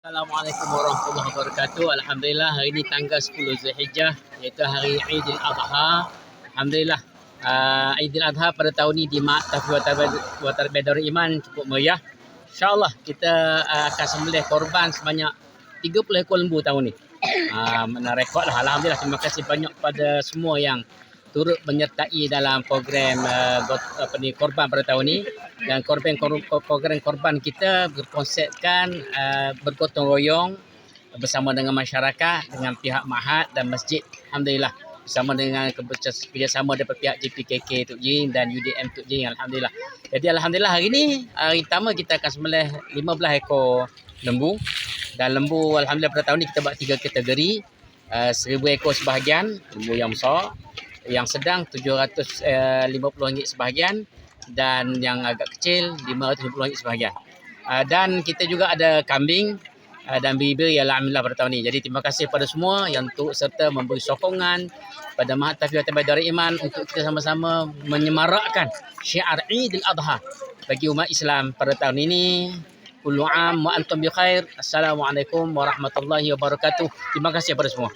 Assalamualaikum warahmatullahi wabarakatuh. Alhamdulillah hari ini tanggal 10 Zulhijjah iaitu hari Aidil Adha. Alhamdulillah Aidil Adha pada tahun ini di Mak Tafi Watar Darul Iman cukup meriah. InsyaAllah kita akan sembelih korban sebanyak 30 ekor lembu tahun ini. Mana rekod lah. Alhamdulillah, terima kasih banyak kepada semua yang turut menyertai dalam program korban pada tahun ini. Dan program korban kita berkonsepkan bergotong royong bersama dengan masyarakat, dengan pihak Mahat dan masjid. Alhamdulillah, bersama dengan kerjasama daripada pihak JPKK Tuk Jing dan UDM Tuk Jing. Alhamdulillah. Jadi alhamdulillah hari ini hari pertama kita akan sembelih 15 ekor lembu. Dan lembu alhamdulillah pada tahun ini kita buat 3 kategori. 1000 ekor sebahagian lembu yang besar, yang sedang RM750 sebahagian, dan yang agak kecil RM550 sebahagian. Dan kita juga ada kambing dan bibir ialah alhamdulillah pada tahun ini. Jadi terima kasih kepada semua yang turut serta memberi sokongan pada Mahat Tafi Watar Darul Iman untuk kita sama-sama menyemarakkan syiar Aidil Adha bagi umat Islam pada tahun ini. Kullu am wa antum bi khair. Assalamualaikum warahmatullahi wabarakatuh. Terima kasih kepada semua.